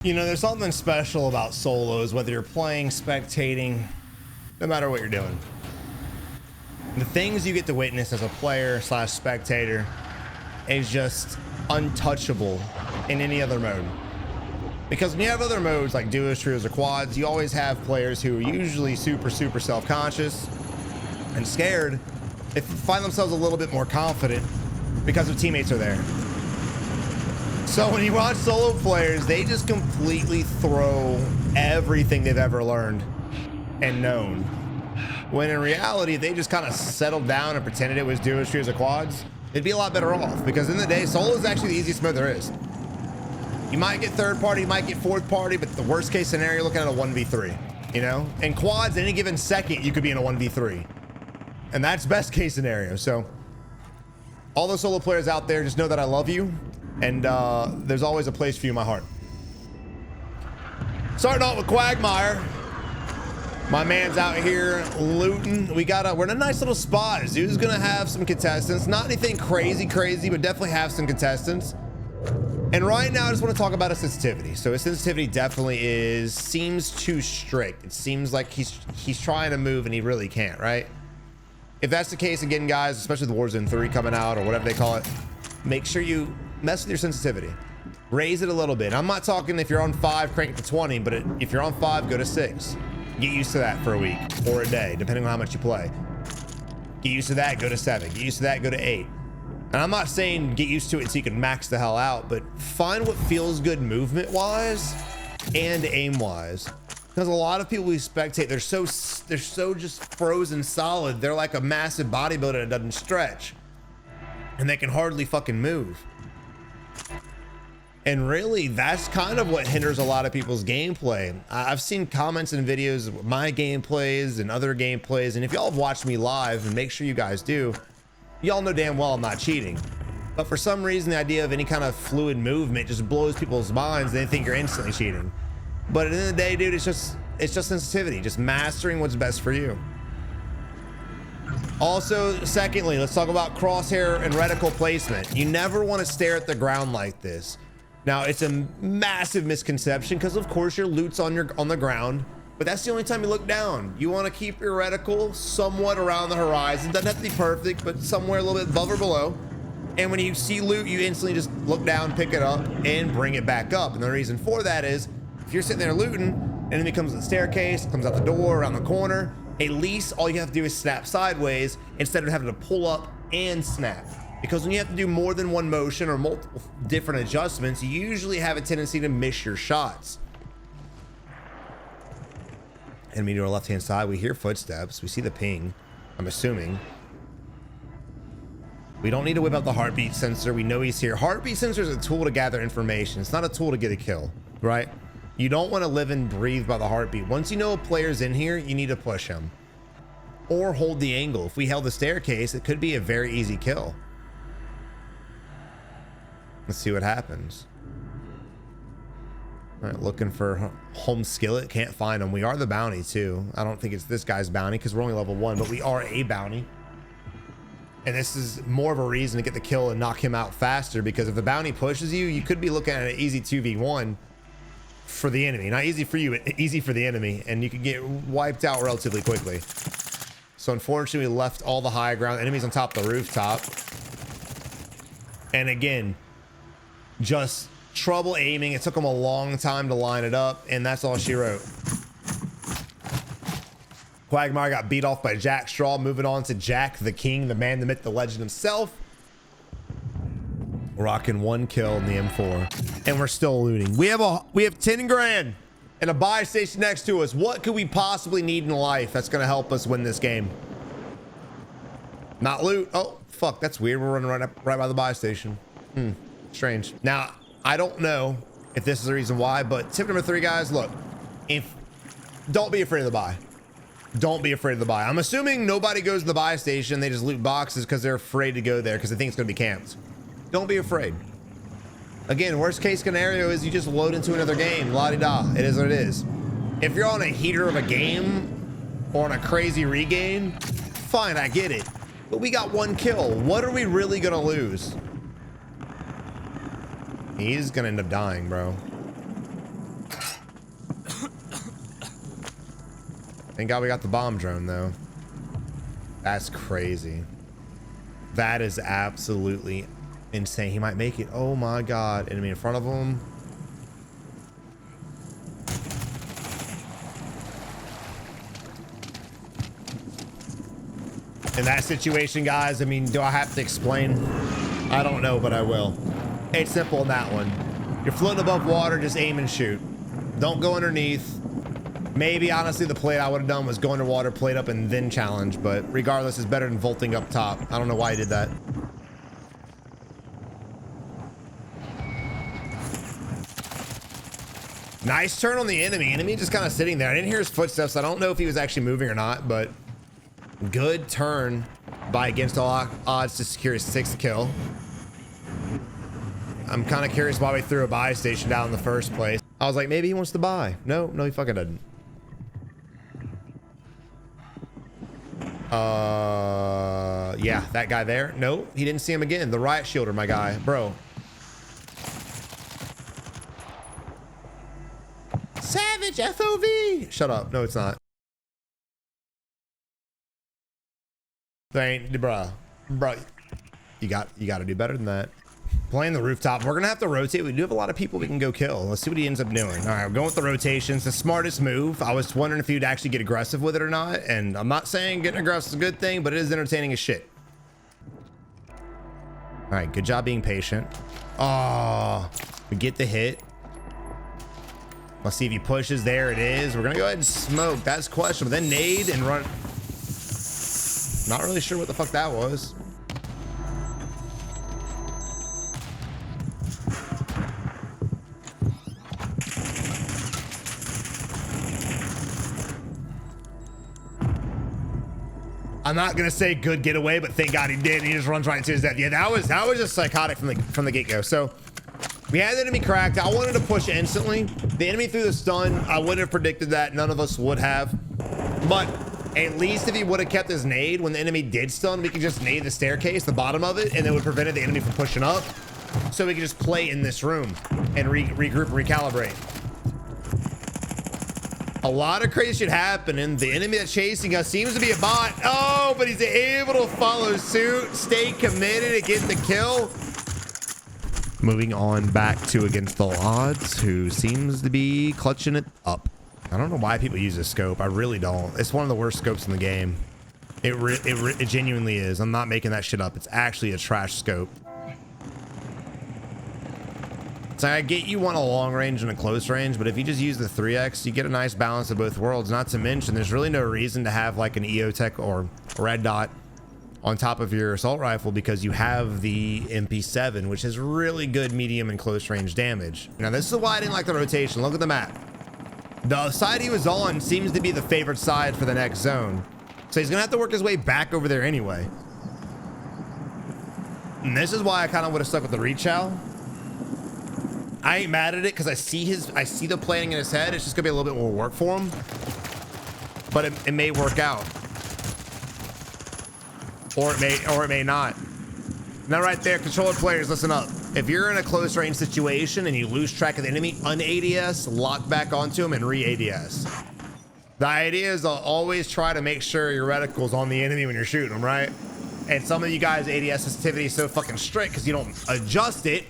You know, there's something special about solos, whether you're playing, spectating, no matter what you're doing. The things you get to witness as a player slash spectator is just untouchable in any other mode. Because when you have other modes like duos, trios, or quads, you always have players who are usually super self-conscious and scared. They find themselves a little bit more confident because their teammates are there. So when you watch solo players, they just completely throw everything they've ever learned and known. When in reality, if they just kind of settled down and pretended it was duos, trios, or quads, it'd be a lot better off. Because in the day, solo is actually the easiest mode there is. You might get third party, you might get fourth party, but the worst case scenario, you're looking at a 1v3, you know? And quads, any given second, you could be in a 1v3. And that's best case scenario. So all those solo players out there, just know that I love you. And there's always a place for you in my heart. Starting off with Quagmire. My man's out here looting. We're in a nice little spot. Zoo's gonna have some contestants. Not anything crazy, but definitely have some contestants. And right now, I just want to talk about his sensitivity. So his sensitivity definitely seems too strict. It seems like he's trying to move and he really can't, right? If that's the case, again, guys, especially the Warzone 3 coming out or whatever they call it, make sure you mess with your sensitivity. Raise it a little bit. I'm not talking if you're on 5, crank it to 20, but if you're on 5, go to 6. Get used to that for a week or a day, depending on how much you play. Get used to that, go to 7. Get used to that, go to 8. And I'm not saying get used to it so you can max the hell out, but find what feels good movement-wise and aim-wise. Because a lot of people we spectate, they're so just frozen solid. They're like a massive bodybuilder that doesn't stretch. And they can hardly fucking move. And really, that's kind of what hinders a lot of people's gameplay. I've seen comments and videos of my gameplays and other gameplays. And if y'all have watched me live, and make sure you guys do, y'all know damn well I'm not cheating. But for some reason, the idea of any kind of fluid movement just blows people's minds. They think you're instantly cheating. But at the end of the day, dude, it's just sensitivity, just mastering what's best for you. Also, secondly, let's talk about crosshair and reticle placement. You never want to stare at the ground like this. Now, it's a massive misconception because, of course, your loot's on the ground, but that's the only time you look down. You want to keep your reticle somewhat around the horizon. Doesn't have to be perfect, but somewhere a little bit above or below. And when you see loot, you instantly just look down, pick it up, and bring it back up. And the reason for that is, if you're sitting there looting, enemy comes up the staircase, comes out the door, around the corner, at least all you have to do is snap sideways instead of having to pull up and snap. Because when you have to do more than one motion or multiple different adjustments, you usually have a tendency to miss your shots. Enemy to our left-hand side, we hear footsteps. We see the ping, I'm assuming. We don't need to whip out the heartbeat sensor. We know he's here. Heartbeat sensor is a tool to gather information. It's not a tool to get a kill, right? You don't want to live and breathe by the heartbeat. Once you know a player's in here, you need to push him. Or hold the angle. If we held the staircase, it could be a very easy kill. Let's see what happens. All right, looking for home skillet. Can't find him. We are the bounty too. I don't think it's this guy's bounty because we're only level 1, but we are a bounty. And this is more of a reason to get the kill and knock him out faster, because if the bounty pushes you, you could be looking at an easy 2v1 for the enemy. Not easy for you, but easy for the enemy. And you can get wiped out relatively quickly. So unfortunately, we left all the high ground. Enemies on top of the rooftop. And again, just trouble aiming. It took them a long time to line it up, and that's all she wrote. Quagmire got beat off by Jack Straw. Moving on to Jack the King, the man, the myth, the legend himself. Rocking 1 kill in the M4, and we're still looting. We have 10 grand and a buy station next to us. What could we possibly need in life that's gonna help us win this game? Not loot. Oh fuck, that's weird. We're running right by the buy station. Strange. Now, I don't know if this is the reason why, but tip number 3, guys, look, don't be afraid of the buy. Don't be afraid of the buy. I'm assuming nobody goes to the buy station. They just loot boxes because they're afraid to go there because they think it's going to be camped. Don't be afraid. Again, worst case scenario is you just load into another game. La-di-da. It is what it is. If you're on a heater of a game or on a crazy regain, fine, I get it. But we got 1 kill. What are we really going to lose? He's gonna end up dying, bro. Thank God we got the bomb drone though. That's crazy. That is absolutely insane. He might make it. Oh my God. Enemy in front of him. In that situation, guys, I mean, do I have to explain? I don't know, but I will. It's simple in that one. You're floating above water, just aim and shoot. Don't go underneath. Maybe, honestly, the play I would have done was go underwater, plate up, and then challenge. But regardless, it's better than vaulting up top. I don't know why he did that. Nice turn on the enemy. Enemy just kind of sitting there. I didn't hear his footsteps. I don't know if he was actually moving or not, but good turn by against all odds to secure his 6th kill. I'm kind of curious why we threw a buy station down in the first place. I was like, maybe he wants to buy. No, he fucking doesn't. Yeah, that guy there. No, he didn't see him again. The riot shielder, my guy. Bro. Savage FOV. Shut up. No, it's not. Bruh. You got to do better than that. Playing the rooftop. We're gonna have to rotate. We do have a lot of people we can go kill. Let's see what he ends up doing. All right, we're going with the rotations. The smartest move. I was wondering if you'd actually get aggressive with it or not. And I'm not saying getting aggressive is a good thing, but it is entertaining as shit. All right, good job being patient. Oh, we get the hit. Let's see if he pushes. There it is. We're gonna go ahead and smoke. That's questionable. Then nade and run. Not really sure what the fuck that was. I'm not gonna say good getaway, but thank God he did. He just runs right into his death. Yeah, that was just psychotic from the get-go. So we had the enemy cracked. I wanted to push instantly. The enemy threw the stun. I wouldn't have predicted that. None of us would have. But at least if he would have kept his nade when the enemy did stun, we could just nade the staircase, the bottom of it, and it would prevent the enemy from pushing up. So we could just play in this room and regroup and recalibrate. A lot of crazy shit happening. The enemy that's chasing us seems to be a bot. Oh, but he's able to follow suit, stay committed to get the kill. Moving on back to Against All Odds, who seems to be clutching it up. I don't know why people use this scope. I really don't. It's one of the worst scopes in the game. It genuinely is. I'm not making that shit up. It's actually a trash scope. So I get you want a long range and a close range, but if you just use the 3x, you get a nice balance of both worlds. Not to mention, there's really no reason to have like an EOTech or red dot on top of your assault rifle because you have the MP7, which is really good medium and close range damage. Now, this is why I didn't like the rotation. Look at the map. The side he was on seems to be the favorite side for the next zone. So he's gonna have to work his way back over there anyway. And this is why I kind of would have stuck with the rechow. I ain't mad at it because I see the planning in his head. It's just gonna be a little bit more work for him, but it may work out, or it may not. Now, right there, controller players, listen up. If you're in a close range situation and you lose track of the enemy, un-ADS, lock back onto him, and re-ADS. The idea is to always try to make sure your reticle's on the enemy when you're shooting them, right? And some of you guys' ADS sensitivity is so fucking strict because you don't adjust it.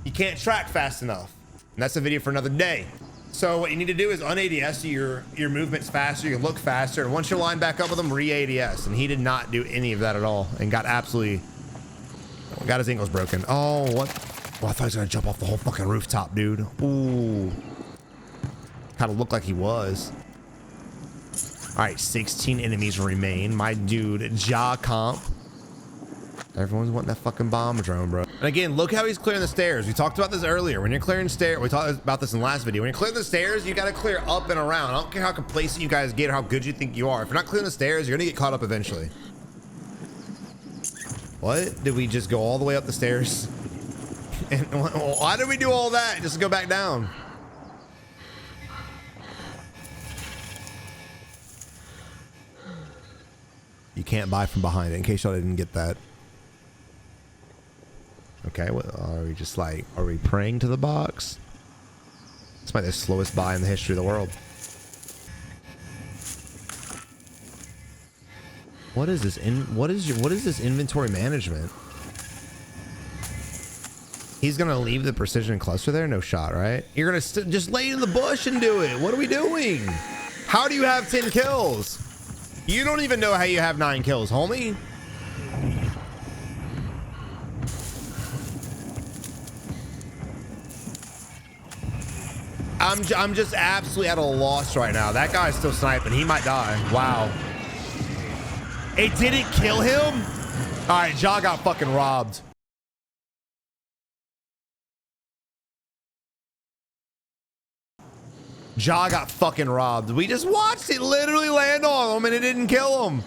You can't track fast enough. And that's a video for another day. So what you need to do is un-ADS so your movement's faster, you look faster, and once you're lined back up with him, re-ADS. And he did not do any of that at all and got absolutely, got his ankles broken. Oh, what? Oh, I thought he was gonna jump off the whole fucking rooftop, dude. Ooh. Kind of looked like he was. All right, 16 enemies remain. My dude, Ja Comp. Everyone's wanting that fucking bomb drone, bro. And again, look how he's clearing the stairs. We talked about this earlier. When you're clearing stairs, we talked about this in the last video. When you're clearing the stairs, you got to clear up and around. I don't care how complacent you guys get or how good you think you are. If you're not clearing the stairs, you're gonna get caught up eventually. What? Did we just go all the way up the stairs? And why did we do all that? Just to go back down. You can't buy from behind it, in case y'all didn't get that. Okay, what are we just like, are we praying to the box? This might be the slowest buy in the history of the world. What is this? What is this inventory management? He's gonna leave the precision cluster there? No shot, right? You're gonna just lay in the bush and do it. What are we doing? How do you have 10 kills? You don't even know how you have 9 kills, homie. I'm just absolutely at a loss right now. That guy's still sniping. He might die. Wow. It didn't kill him? All right, Ja got fucking robbed. Ja got fucking robbed. We just watched it literally land on him and it didn't kill him.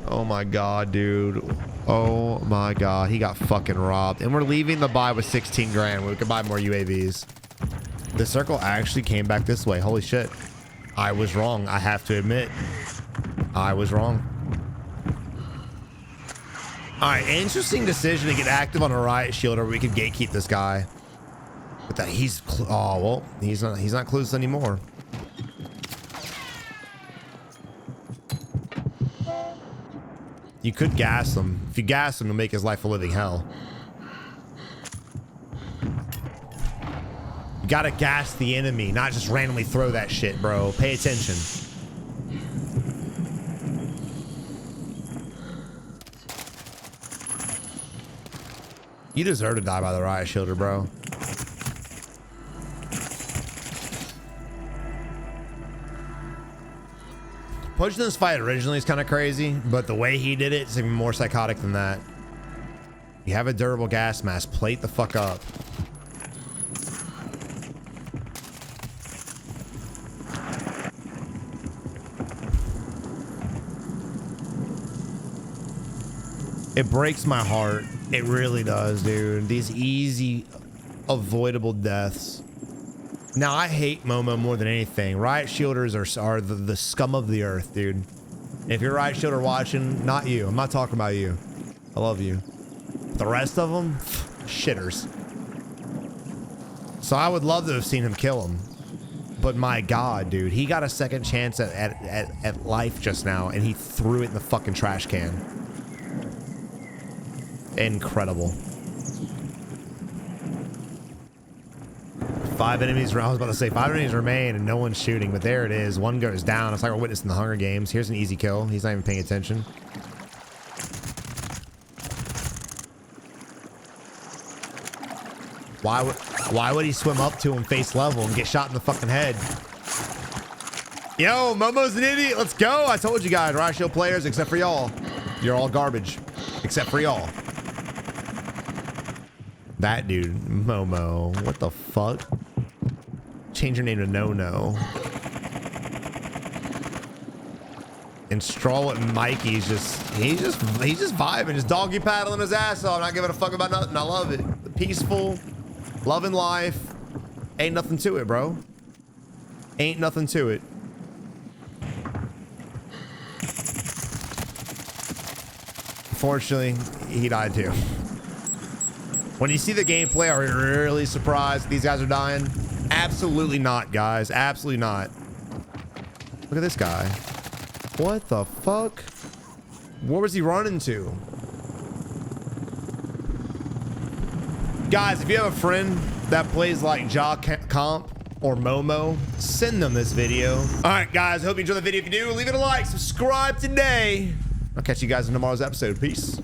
Oh my God, dude. Oh my God. He got fucking robbed. And we're leaving the buy with 16 grand. We could buy more UAVs. The circle actually came back this way. Holy shit. I was wrong. I have to admit. I was wrong. All right. Interesting decision to get active on a riot shield, or we could gatekeep this guy. But that he's, oh, well, he's not clueless anymore. You could gas him. If you gas him, you'll make his life a living hell. You gotta gas the enemy, not just randomly throw that shit, bro. Pay attention. You deserve to die by the riot shielder, bro. Pushing this fight originally is kind of crazy, but the way he did it is even more psychotic than that. You have a durable gas mask. Plate the fuck up. It breaks my heart. It really does, dude. These easy, avoidable deaths. Now, I hate Momo more than anything. Riot shielders are the scum of the earth, dude. If you're a riot shielder watching, not you. I'm not talking about you. I love you. The rest of them, shitters. So I would love to have seen him kill him. But my God, dude, he got a second chance at life just now, and he threw it in the fucking trash can. Incredible. 5 enemies. I was about to say 5 enemies remain and no one's shooting, but there it is. One goes down. It's like we're witnessing the Hunger Games. Here's an easy kill. He's not even paying attention. Why would he swim up to him face level and get shot in the fucking head? Yo, Momo's an idiot. Let's go. I told you guys, riot shield players, except for y'all. You're all garbage, except for y'all. That dude, Momo. What the fuck? Change your name to No-No. And Straw and Mikey's he's just vibing, just doggy paddling his ass off, not giving a fuck about nothing. I love it. Peaceful, loving life. Ain't nothing to it, bro. Ain't nothing to it. Unfortunately, he died too. When you see the gameplay, are you really surprised these guys are dying? Absolutely not, guys. Absolutely not. Look at this guy. What the fuck? Where was he running to? Guys, if you have a friend that plays like Ja Comp or Momo, send them this video. All right, guys. Hope you enjoyed the video. If you do, leave it a like. Subscribe today. I'll catch you guys in tomorrow's episode. Peace.